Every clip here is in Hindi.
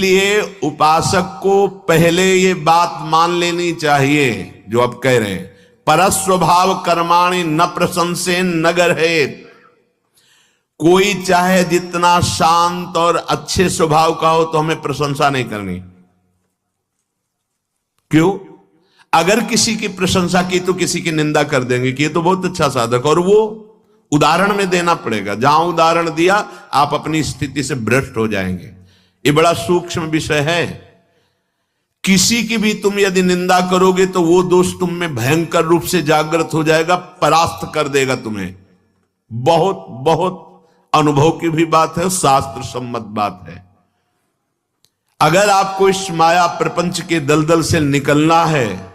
इसलिए उपासक को पहले ये बात मान लेनी चाहिए जो आप कह रहे हैं, परस्वभाव कर्माणि न प्रशंसेन न गर्हेत। कोई चाहे जितना शांत और अच्छे स्वभाव का हो तो हमें प्रशंसा नहीं करनी। क्यों? अगर किसी की प्रशंसा की तो किसी की निंदा कर देंगे कि ये तो बहुत अच्छा साधक, और वो उदाहरण में देना पड़ेगा। जहां उदाहरण दिया आप अपनी स्थिति से भ्रष्ट हो जाएंगे। ये बड़ा सूक्ष्म विषय है। किसी की भी तुम यदि निंदा करोगे तो वो दोष तुम में भयंकर रूप से जागृत हो जाएगा, परास्त कर देगा तुम्हें। बहुत बहुत अनुभव की भी बात है, शास्त्र सम्मत बात है। अगर आपको इस माया प्रपंच के दलदल से निकलना है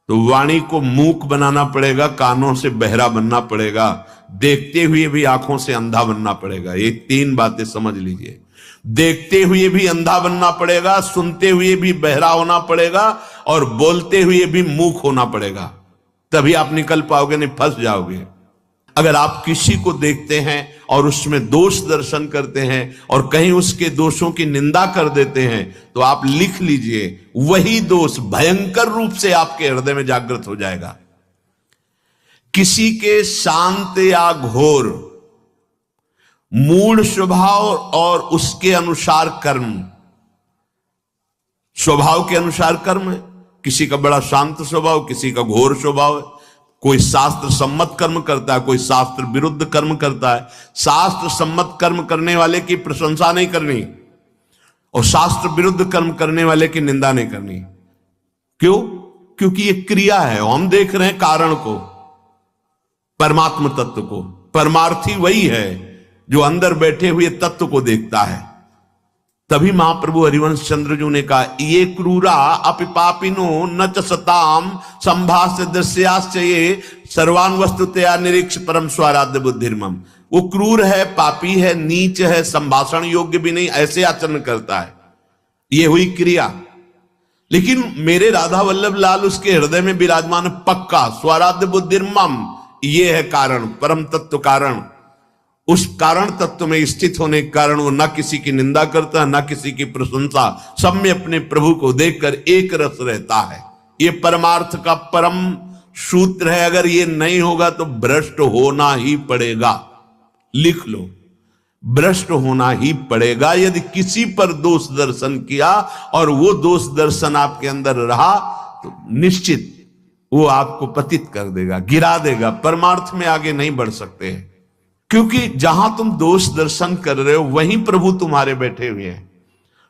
तो वाणी को मूक बनाना पड़ेगा, कानों से बहरा बनना पड़ेगा, देखते हुए भी आंखों से अंधा बनना पड़ेगा। ये 3 बातें समझ लीजिए। देखते हुए भी अंधा बनना पड़ेगा, सुनते हुए भी बहरा होना पड़ेगा, और बोलते हुए भी मूक होना पड़ेगा। तभी आप निकल पाओगे, नहीं फंस जाओगे। अगर आप किसी को देखते हैं और उसमें दोष दर्शन करते हैं और कहीं उसके दोषों की निंदा कर देते हैं तो आप लिख लीजिए, वही दोष भयंकर रूप से आपके हृदय में जागृत हो जाएगा। किसी के शांत या घोर मूढ़ स्वभाव और उसके अनुसार कर्म, स्वभाव के अनुसार कर्म है। किसी का बड़ा शांत स्वभाव, किसी का घोर स्वभाव है। कोई शास्त्र सम्मत कर्म करता है, कोई शास्त्र विरुद्ध कर्म करता है। शास्त्र सम्मत कर्म करने वाले की प्रशंसा नहीं करनी और शास्त्र विरुद्ध कर्म करने वाले की निंदा नहीं करनी। क्यों? क्योंकि ये क्रिया है। हम देख रहे हैं कारण को, परमात्म तत्व को। परमार्थी वही है जो अंदर बैठे हुए तत्व को देखता है। तभी महाप्रभु हरिवंश चंद्र जी ने कहा, ये क्रूरा अपिपापिनो न च सताम संभाष्य दृश्याश्चये सर्वान वस्तुतया निरीक्ष परम स्वाराध्य बुद्धिर्मम। वो क्रूर है, पापी है, नीच है, संभाषण योग्य भी नहीं, ऐसे आचरण करता है। ये हुई क्रिया। लेकिन मेरे राधा वल्लभ लाल उसके हृदय में विराजमान पक्का स्वाराध्य बुद्धिर्मम, ये है कारण, परम तत्व कारण। उस कारण तत्व में स्थित होने के कारण वो न किसी की निंदा करता, न किसी की प्रशंसा, सब में अपने प्रभु को देखकर एक रस रहता है। ये परमार्थ का परम सूत्र है। अगर ये नहीं होगा तो भ्रष्ट होना ही पड़ेगा। लिख लो, भ्रष्ट होना ही पड़ेगा। यदि किसी पर दोष दर्शन किया और वो दोष दर्शन आपके अंदर रहा तो निश्चित वो आपको पतित कर देगा, गिरा देगा। परमार्थ में आगे नहीं बढ़ सकते हैं, क्योंकि जहां तुम दोष दर्शन कर रहे हो वहीं प्रभु तुम्हारे बैठे हुए हैं।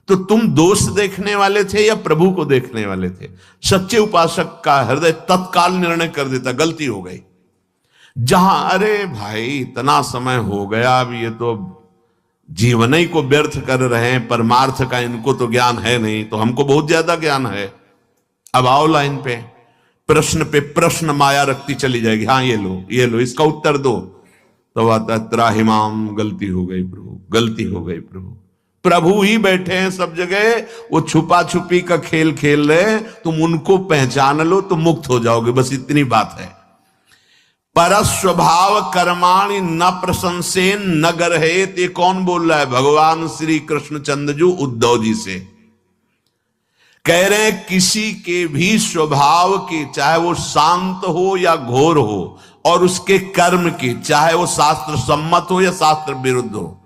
तो तुम दोष देखने वाले थे या प्रभु को देखने वाले थे? सच्चे उपासक का हृदय तत्काल निर्णय कर देता, गलती हो गई। जहां अरे भाई इतना समय हो गया, अब ये तो जीवन ही को व्यर्थ कर रहे हैं, परमार्थ का इनको तो ज्ञान है नहीं, तो हमको बहुत ज्यादा ज्ञान है। अब आओ लाइन पे प्रश्न माया रखती चली जाएगी। हाँ ये लो इसका उत्तर दो। तो आता त्राहिमाम, गलती हो गई प्रभु, गलती हो गई प्रभु। प्रभु ही बैठे हैं सब जगह, वो छुपा छुपी का खेल खेल रहे हैं। तुम उनको पहचान लो तो मुक्त हो जाओगे, बस इतनी बात है। परस्वभाव कर्माणि न प्रशंसेन न गर्हेत। ये कौन बोल रहा है? भगवान श्री कृष्ण चंद्रजू उद्धव जी से कह रहे हैं, किसी के भी स्वभाव की, चाहे वो शांत हो या घोर हो, और उसके कर्म की, चाहे वो शास्त्र सम्मत हो या शास्त्र विरुद्ध हो,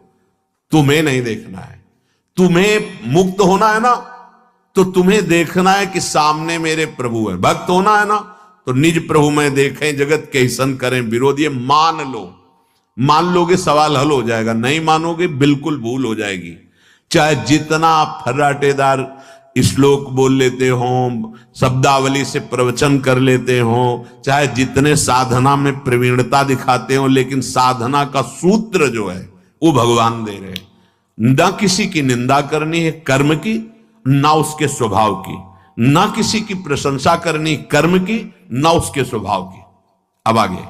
तुम्हें नहीं देखना है। तुम्हें मुक्त होना है ना, तो तुम्हें देखना है कि सामने मेरे प्रभु है। भक्त होना है ना, तो निज प्रभु में देखें, जगत के सन करें विरोध। ये मान लो, मान लोगे सवाल हल हो जाएगा, नहीं मानोगे बिल्कुल भूल हो जाएगी। चाहे जितना आप फर्राटेदार श्लोक बोल लेते हो, शब्दावली से प्रवचन कर लेते हो, चाहे जितने साधना में प्रवीणता दिखाते हो, लेकिन साधना का सूत्र जो है वो भगवान दे रहे हैं। न किसी की निंदा करनी है कर्म की, ना उसके स्वभाव की, ना किसी की प्रशंसा करनी कर्म की, ना उसके स्वभाव की। अब आगे,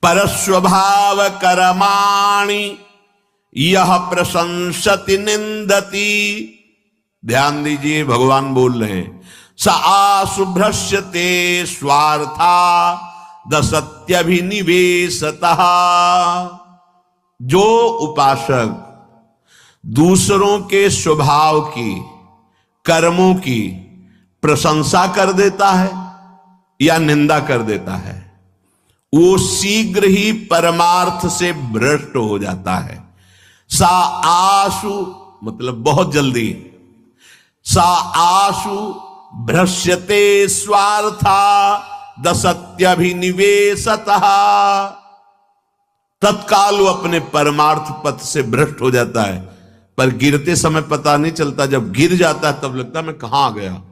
परस्वभाव कर्माणि यह प्रशंसति निंदति। ध्यान दीजिए, भगवान बोल रहे हैं, स आशुभ्रश्यते स्वार्था दसत्यभिनिवेशतः। जो उपासक दूसरों के स्वभाव की, कर्मों की प्रशंसा कर देता है या निंदा कर देता है, वो शीघ्र ही परमार्थ से भ्रष्ट हो जाता है। सा आशु मतलब बहुत जल्दी, सा आशु भ्रश्यते स्वार्था दसत्यभिनिवेशतः, तत्काल वो अपने परमार्थ पथ से भ्रष्ट हो जाता है, पर गिरते समय पता नहीं चलता। जब गिर जाता है तब लगता है मैं कहां आ गया,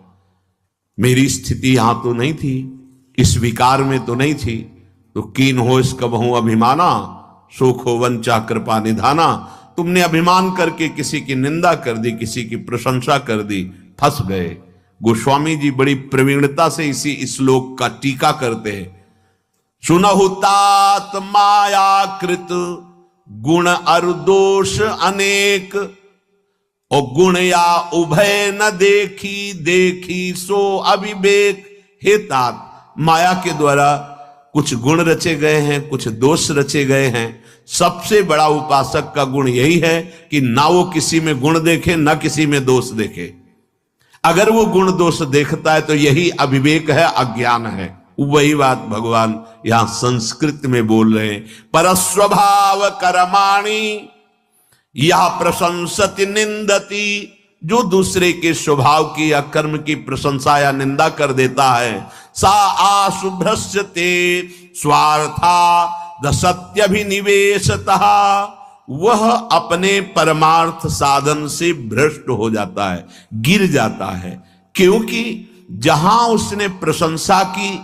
मेरी स्थिति यहां तो नहीं थी, इस विकार में तो नहीं थी। तो कीन हो इस कबहू अभिमाना, सुख हो वंचा कृपा निधाना। तुमने अभिमान करके किसी की निंदा कर दी, किसी की प्रशंसा कर दी, फंस गए। गोस्वामी जी बड़ी प्रवीणता से इसी श्लोक का टीका करते हैं। सुनहु तात मायाकृत गुण अरु दोष अनेक, और गुण या उभय न देखी, देखी सो अविवेक। हे तात, माया के द्वारा कुछ गुण रचे गए हैं, कुछ दोष रचे गए हैं। सबसे बड़ा उपासक का गुण यही है कि ना वो किसी में गुण देखे, ना किसी में दोष देखे। अगर वो गुण दोष देखता है तो यही अविवेक है, अज्ञान है। वही बात भगवान यहां संस्कृत में बोल रहे हैं। परस्वभाव कर्माणि यह प्रशंसति निंदति, जो दूसरे के स्वभाव की या कर्म की प्रशंसा या निंदा कर देता है। सा आशुभ्रश्यते स्वार्था दसत्यभिनिवेशतः, वह अपने परमार्थ साधन से भ्रष्ट हो जाता है, गिर जाता है। क्योंकि जहां उसने प्रशंसा की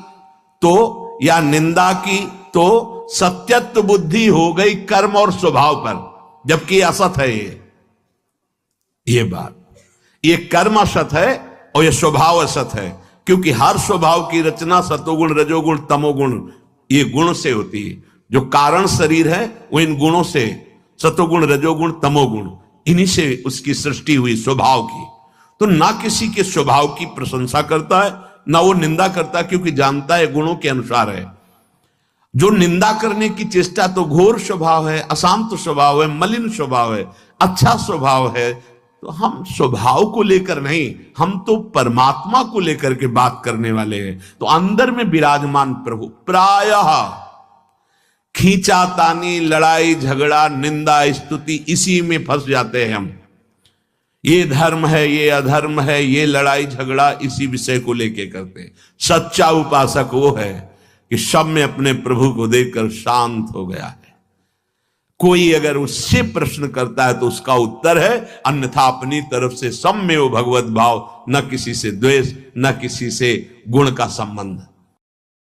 तो या निंदा की तो सत्यत्व बुद्धि हो गई कर्म और स्वभाव पर, जबकि असत है ये बात। ये कर्म असत है और ये स्वभाव असत है, क्योंकि हर स्वभाव की रचना सतोगुण रजोगुण तमोगुण ये गुण से होती है। जो कारण शरीर है वो इन गुणों से, सतोगुण रजोगुण तमोगुण, इन्हीं से उसकी सृष्टि हुई स्वभाव की। तो ना किसी के स्वभाव की प्रशंसा करता है, ना वो निंदा करता, क्योंकि जानता है गुणों के अनुसार है। जो निंदा करने की चेष्टा तो घोर स्वभाव है, अशांत स्वभाव है, मलिन स्वभाव है। अच्छा स्वभाव है तो हम स्वभाव को लेकर नहीं, हम तो परमात्मा को लेकर के बात करने वाले हैं। तो अंदर में विराजमान प्रभु, प्रायः खींचातानी, लड़ाई झगड़ा, निंदा स्तुति, इसी में फंस जाते हैं हम। ये धर्म है, ये अधर्म है, ये लड़ाई झगड़ा इसी विषय को लेके करते हैं। सच्चा उपासक वो है कि सब में अपने प्रभु को देखकर शांत हो गया है। कोई अगर उससे प्रश्न करता है तो उसका उत्तर है, अन्यथा अपनी तरफ से सब में वो भगवत भाव, न किसी से द्वेष, न किसी से गुण का संबंध।